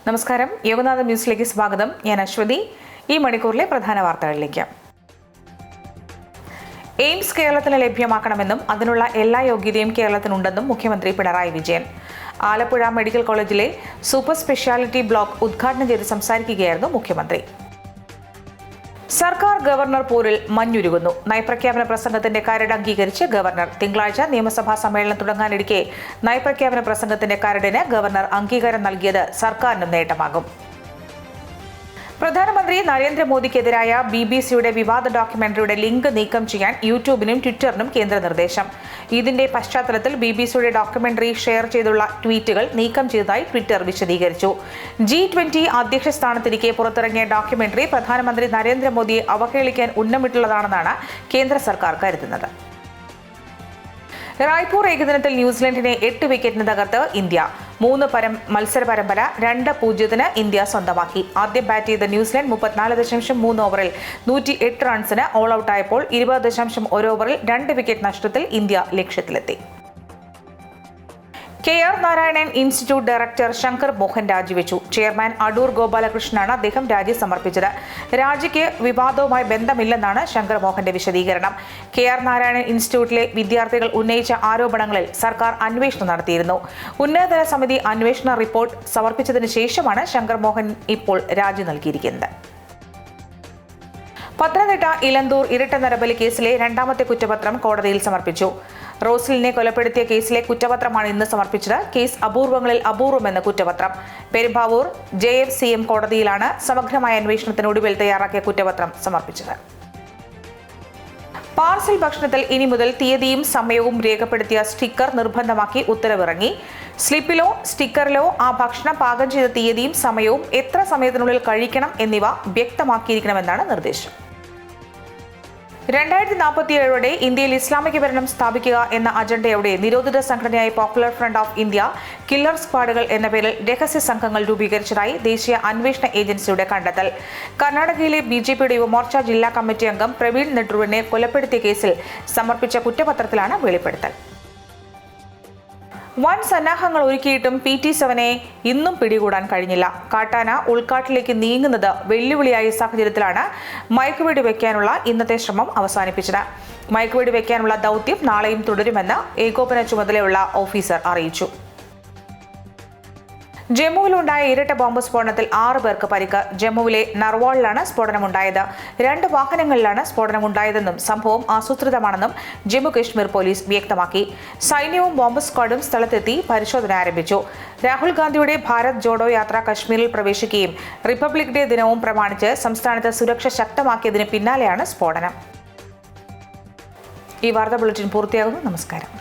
നമസ്കാരം, യോഗനാഥ ന്യൂസിലേക്ക് സ്വാഗതം. ഞാൻ അശ്വതി. ഈ മണിക്കൂറിലെ പ്രധാന വാർത്തകളിലേക്ക്. എയിംസ് കേരളത്തിന് ലഭ്യമാക്കണമെന്നും അതിനുള്ള എല്ലാ യോഗ്യതയും കേരളത്തിനുണ്ടെന്നും മുഖ്യമന്ത്രി പിണറായി വിജയൻ. ആലപ്പുഴ മെഡിക്കൽ കോളേജിലെ സൂപ്പർ സ്പെഷ്യാലിറ്റി ബ്ലോക്ക് ഉദ്ഘാടനം ചെയ്ത് സംസാരിക്കുകയായിരുന്നു മുഖ്യമന്ത്രി. സർക്കാർ ഗവർണർ പോരിൽ മഞ്ഞുരുകുന്നു. നയപ്രഖ്യാപന പ്രസംഗത്തിന്റെ കരട് അംഗീകരിച്ച് ഗവർണർ. തിങ്കളാഴ്ച നിയമസഭാ സമ്മേളനം തുടങ്ങാനിരിക്കെ നയപ്രഖ്യാപന പ്രസംഗത്തിന്റെ കരടിന് ഗവർണർ അംഗീകാരം നൽകിയത് സർക്കാരിനും നേട്ടമാകും. പ്രധാനമന്ത്രി നരേന്ദ്രമോദിക്കെതിരായ BBC-യുടെ വിവാദ ഡോക്യുമെന്ററിയുടെ ലിങ്ക് നീക്കം ചെയ്യാൻ യൂട്യൂബിനും ട്വിറ്ററിനും കേന്ദ്ര നിർദ്ദേശം. ഇതിന്റെ പശ്ചാത്തലത്തിൽ BBC-യുടെ ഡോക്യുമെന്ററി ഷെയർ ചെയ്തുള്ള ട്വീറ്റുകൾ നീക്കം ചെയ്തതായി ട്വിറ്റർ വിശദീകരിച്ചു. G20 അധ്യക്ഷ സ്ഥാനത്തിരിക്കെ പുറത്തിറങ്ങിയ ഡോക്യുമെന്ററി പ്രധാനമന്ത്രി നരേന്ദ്രമോദിയെ അവഹേളിക്കാൻ ഉന്നമിട്ടുള്ളതാണെന്നാണ് കേന്ദ്ര സർക്കാർ കരുതുന്നത്. റായ്പൂർ ഏകദിനത്തിൽ ന്യൂസിലൻഡിനെ 8 വിക്കറ്റിന് തകർത്ത് ഇന്ത്യ. 3 മത്സര പരമ്പര 2-0 ഇന്ത്യ സ്വന്തമാക്കി. ആദ്യം ബാറ്റ് ചെയ്ത ന്യൂസിലൻഡ് 34.3 ഓവറിൽ 108 റൺസിന് ഓൾ ഔട്ടായപ്പോൾ 20.1 ഓവറിൽ 2 വിക്കറ്റ് നഷ്ടത്തിൽ ഇന്ത്യ ലക്ഷ്യത്തിലെത്തി. KR Narayanan institute director Shankar Mohan രാജിവെച്ചു. ചെയർമാൻ അടൂർ ഗോപാലകൃഷ്ണനാണ് അദ്ദേഹം രാജി സമർപ്പിച്ചത്. രാജിക്ക് വിവാദവുമായി ബന്ധമില്ലെന്നാണ് ശങ്കർ മോഹന്റെ വിശദീകരണം. KR നാരായണൻ ഇൻസ്റ്റിറ്റ്യൂട്ടിലെ വിദ്യാർത്ഥികൾ ഉന്നയിച്ച ആരോപണങ്ങളിൽ സർക്കാർ അന്വേഷണം നടത്തിയിരുന്നു. ഉന്നതതല സമിതി അന്വേഷണ റിപ്പോർട്ട് സമർപ്പിച്ചതിന് ശേഷമാണ് ശങ്കർ മോഹൻ ഇപ്പോൾ രാജി നൽകിയിരിക്കുന്നത്. പത്തനംതിട്ട ഇലന്തൂർ ഇരട്ട നരബലി കേസിലെ 2ാമത്തെ കുറ്റപത്രം കോടതിയിൽ സമർപ്പിച്ചു. റോസ്ലിനെ കൊലപ്പെടുത്തിയ കേസിലെ കുറ്റപത്രമാണ് ഇന്ന് സമർപ്പിച്ചത്. കേസ് അപൂർവങ്ങളിൽ അപൂർവമെന്ന കുറ്റപത്രം. പെരുമ്പാവൂർ JFCM കോടതിയിലാണ് സമഗ്രമായ അന്വേഷണത്തിനൊടുവിൽ തയ്യാറാക്കിയ കുറ്റപത്രം സമർപ്പിച്ചത്. പാർസൽ ഭക്ഷണത്തിൽ ഇനി മുതൽ തീയതിയും സമയവും രേഖപ്പെടുത്തിയ സ്റ്റിക്കർ നിർബന്ധമാക്കി ഉത്തരവിറങ്ങി. സ്ലിപ്പിലോ സ്റ്റിക്കറിലോ ആ ഭക്ഷണം പാകം ചെയ്ത തീയതിയും സമയവും എത്ര സമയത്തിനുള്ളിൽ കഴിക്കണം എന്നിവ വ്യക്തമാക്കിയിരിക്കണമെന്നാണ് നിർദ്ദേശം. 2047 ഇന്ത്യയിൽ ഇസ്ലാമിക ഭരണം സ്ഥാപിക്കുക എന്ന അജണ്ടയോടെ നിരോധിത സംഘടനയായ Popular Front of India killer സ്ക്വാഡുകൾ എന്ന പേരിൽ രഹസ്യ സംഘങ്ങൾ രൂപീകരിച്ചതായി ദേശീയ അന്വേഷണ ഏജൻസിയുടെ കണ്ടെത്തൽ. കർണാടകയിലെ BJPയുടെ യുവമോർച്ച ജില്ലാ കമ്മിറ്റി അംഗം പ്രവീൺ നെഡ്രുവിനെ കൊലപ്പെടുത്തിയ കേസിൽ സമർപ്പിച്ച കുറ്റപത്രത്തിലാണ് വെളിപ്പെടുത്തൽ. വൻ സന്നാഹങ്ങൾ ഒരുക്കിയിട്ടും PT-7 ഇന്നും പിടികൂടാൻ കഴിഞ്ഞില്ല. കാട്ടാന ഉൾക്കാട്ടിലേക്ക് നീങ്ങുന്നത് വെല്ലുവിളിയായ സാഹചര്യത്തിലാണ് മയക്കുവെടി വയ്ക്കാനുള്ള ഇന്നത്തെ ശ്രമം അവസാനിപ്പിച്ചത്. മയക്കുവെടി വയ്ക്കാനുള്ള ദൗത്യം നാളെയും തുടരുമെന്ന് ഏകോപന ചുമതലയുള്ള ഓഫീസർ അറിയിച്ചു. ജമ്മുവിലുണ്ടായ ഇരട്ട ബോംബ് സ്ഫോടനത്തിൽ 6 പേർക്ക് പരിക്ക്. ജമ്മുവിലെ നർവാളിലാണ് സ്ഫോടനമുണ്ടായത്. 2 വാഹനങ്ങളിലാണ് സ്ഫോടനമുണ്ടായതെന്നും സംഭവം ആസൂത്രിതമാണെന്നും ജമ്മു കശ്മീർ പോലീസ് വ്യക്തമാക്കി. സൈന്യവും ബോംബ് സ്ക്വാഡും സ്ഥലത്തെത്തി പരിശോധന ആരംഭിച്ചു. രാഹുൽ ഗാന്ധിയുടെ ഭാരത് ജോഡോ യാത്ര കശ്മീരിൽ പ്രവേശിക്കുകയും റിപ്പബ്ലിക് ഡേ ദിനവും പ്രമാണിച്ച് സംസ്ഥാനത്ത് സുരക്ഷ ശക്തമാക്കിയതിന് പിന്നാലെയാണ് സ്ഫോടനം. ഈ വാർത്താ ബുള്ളറ്റിൻ പൂർത്തിയാകുന്നു. നമസ്കാരം.